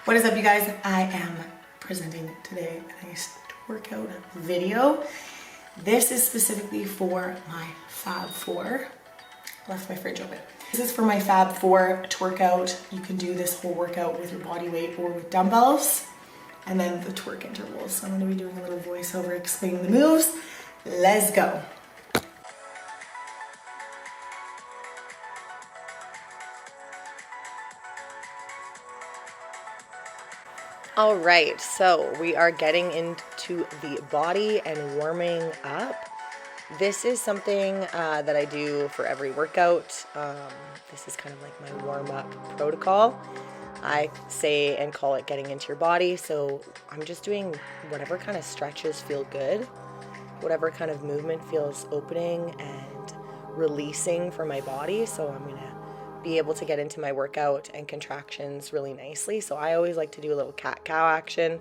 What is up, you guys? I am presenting today a nice workout video. This is specifically for my FAB FOUR. Left my fridge open. This is for my FAB FOUR twerkout. You can do this whole workout with your body weight or with dumbbells. And then the twerk intervals. So I'm going to be doing a little voiceover explaining the moves. Let's go. All right, so we are getting into the body and warming up. This is something that I do for every workout. This is kind of like my warm-up protocol. I say and call it getting into your body. So I'm just doing whatever kind of stretches feel good, whatever kind of movement feels opening and releasing for my body. So I'm gonna be able to get into my workout and contractions really nicely. So I always like to do a little cat-cow action.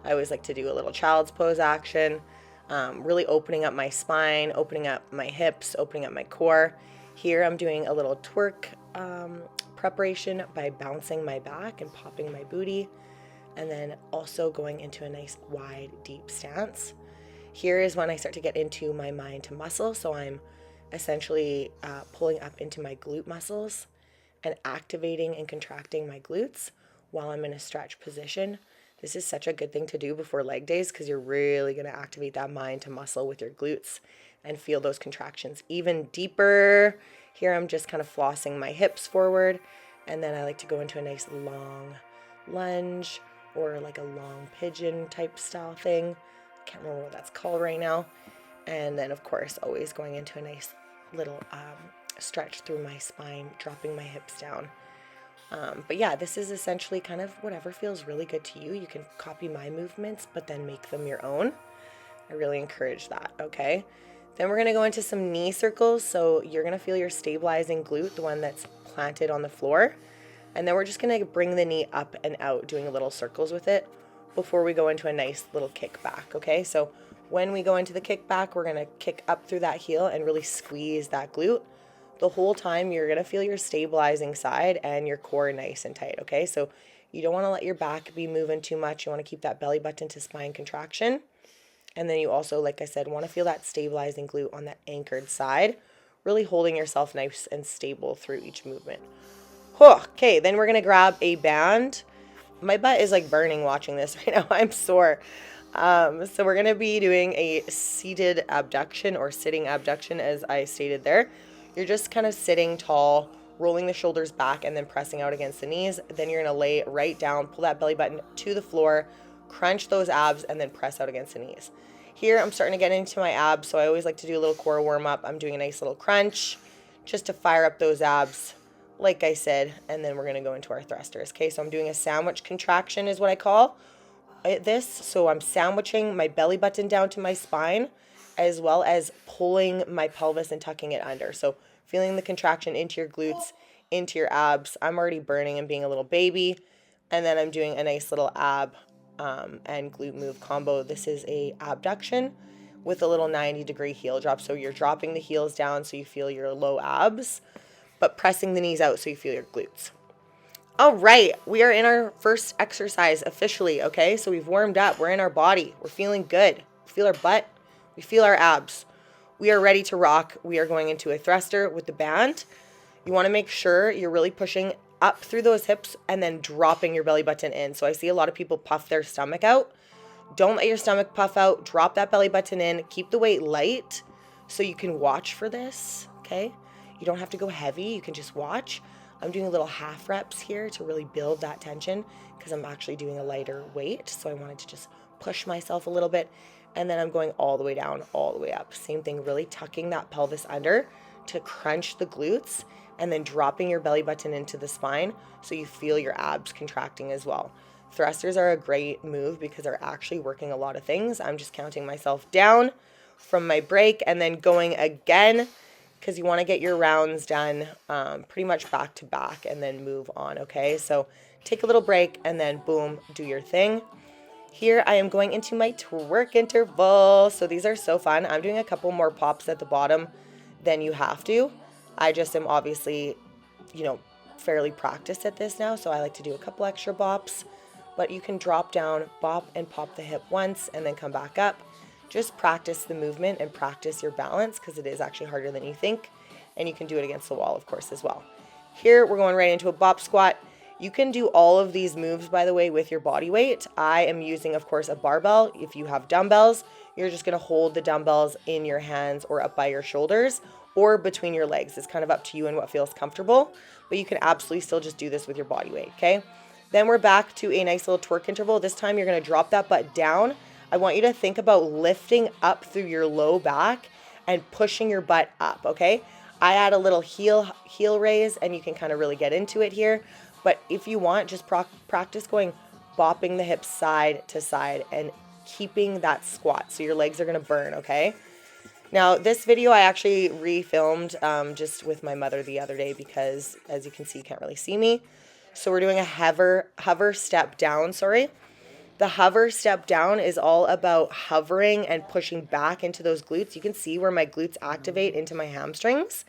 I always like to do a little child's pose action, really opening up my spine, opening up my hips, opening up my core. Here I'm doing a little twerk preparation by bouncing my back and popping my booty, and then also going into a nice wide, deep stance. Here is when I start to get into my mind to muscle. So I'm essentially pulling up into my glute muscles and activating and contracting my glutes while I'm in a stretch position. This is such a good thing to do before leg days because you're really going to activate that mind to muscle with your glutes and feel those contractions even deeper. Here I'm just kind of flossing my hips forward, and then I like to go into a nice long lunge or like a long pigeon type style thing. Can't remember what that's called right now. And then of course always going into a nice little stretch through my spine, dropping my hips down. But yeah, this is essentially kind of whatever feels really good to you. You can copy my movements, but then make them your own. I really encourage that, okay? Then we're gonna go into some knee circles. So you're gonna feel your stabilizing glute, the one that's planted on the floor. And then we're just gonna bring the knee up and out, doing little circles with it before we go into a nice little kick back, okay? So when we go into the kick back, we're gonna kick up through that heel and really squeeze that glute. The whole time you're gonna feel your stabilizing side and your core nice and tight, okay? So you don't wanna let your back be moving too much. You wanna keep that belly button to spine contraction. And then you also, like I said, wanna feel that stabilizing glute on that anchored side, really holding yourself nice and stable through each movement. Okay, then we're gonna grab a band. My butt is like burning watching this right now. I'm sore. So we're going to be doing a seated abduction or sitting abduction, as I stated there. You're just kind of sitting tall, rolling the shoulders back and then pressing out against the knees. Then you're going to lay right down, pull that belly button to the floor, crunch those abs, and then press out against the knees. Here I'm starting to get into my abs, so I always like to do a little core warm up. I'm doing a nice little crunch just to fire up those abs, like I said, and then we're going to go into our thrusters. Okay, so I'm doing a sandwich contraction is what I call this. So I'm sandwiching my belly button down to my spine, as well as pulling my pelvis and tucking it under. So feeling the contraction into your glutes, into your abs. I'm already burning and being a little baby. And then I'm doing a nice little ab and glute move combo. This is a abduction with a little 90-degree heel drop. So you're dropping the heels down so you feel your low abs, but pressing the knees out so you feel your glutes. All right, we are in our first exercise officially, okay? So we've warmed up, we're in our body, we're feeling good. We feel our butt, we feel our abs. We are ready to rock. We are going into a thruster with the band. You wanna make sure you're really pushing up through those hips and then dropping your belly button in. So I see a lot of people puff their stomach out. Don't let your stomach puff out, drop that belly button in, keep the weight light so you can watch for this, okay? You don't have to go heavy, you can just watch. I'm doing a little half reps here to really build that tension because I'm actually doing a lighter weight. So I wanted to just push myself a little bit. And then I'm going all the way down, all the way up. Same thing, really tucking that pelvis under to crunch the glutes and then dropping your belly button into the spine so you feel your abs contracting as well. Thrusters are a great move because they're actually working a lot of things. I'm just counting myself down from my break and then going again, because you want to get your rounds done pretty much back to back and then move on, okay? So take a little break and then boom, do your thing. Here I am going into my twerk interval. So these are so fun. I'm doing a couple more pops at the bottom than you have to. I just am obviously, fairly practiced at this now, so I like to do a couple extra bops. but you can drop down, bop and pop the hip once, and then come back up. Just practice the movement and practice your balance, because it is actually harder than you think. And you can do it against the wall, of course, as well. Here, we're going right into a bop squat. You can do all of these moves, by the way, with your body weight. I am using, of course, a barbell. If you have dumbbells, you're just going to hold the dumbbells in your hands or up by your shoulders or between your legs. It's kind of up to you and what feels comfortable, but you can absolutely still just do this with your body weight, okay? Then we're back to a nice little twerk interval. This time you're going to drop that butt down. I want you to think about lifting up through your low back and pushing your butt up, okay? I add a little heel raise, and you can kind of really get into it here. But if you want, just practice going, bopping the hips side to side and keeping that squat. So your legs are going to burn, okay? Now, this video I actually refilmed just with my mother the other day because, as you can see, you can't really see me. So we're doing a hover step down, sorry. The hover step down is all about hovering and pushing back into those glutes. You can see where my glutes activate into my hamstrings.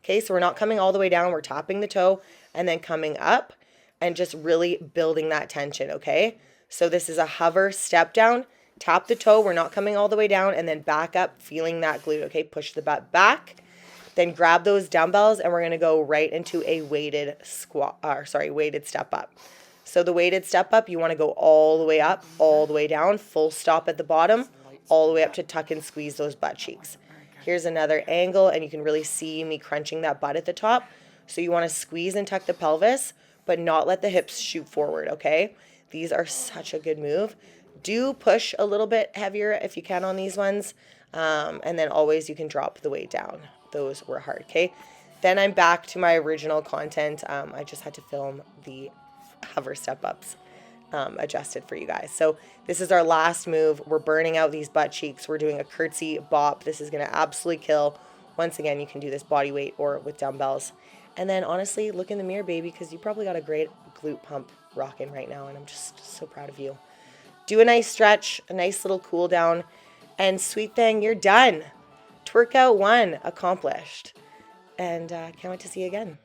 Okay, so we're not coming all the way down. We're tapping the toe and then coming up and just really building that tension, okay? So this is a hover step down. Tap the toe. We're not coming all the way down, and then back up, feeling that glute, okay? Push the butt back. Then grab those dumbbells, and we're going to go right into a weighted step up. So the weighted step up, you want to go all the way up, all the way down, full stop at the bottom, all the way up to tuck and squeeze those butt cheeks. Here's another angle, and you can really see me crunching that butt at the top. So you want to squeeze and tuck the pelvis, but not let the hips shoot forward, okay? These are such a good move. Do push a little bit heavier if you can on these ones, and then always you can drop the weight down. Those were hard, okay? Then I'm back to my original content. I just had to film the hover step ups adjusted for you guys. So this is our last move. We're burning out these butt cheeks. We're doing a curtsy bop. This is going to absolutely kill. Once again, you can do this body weight or with dumbbells. And then honestly, look in the mirror, baby, because you probably got a great glute pump rocking right now, and I'm just so proud of you. Do a nice stretch, a nice little cool down, and sweet thing, you're done. Twerkout 1 accomplished. And can't wait to see you again.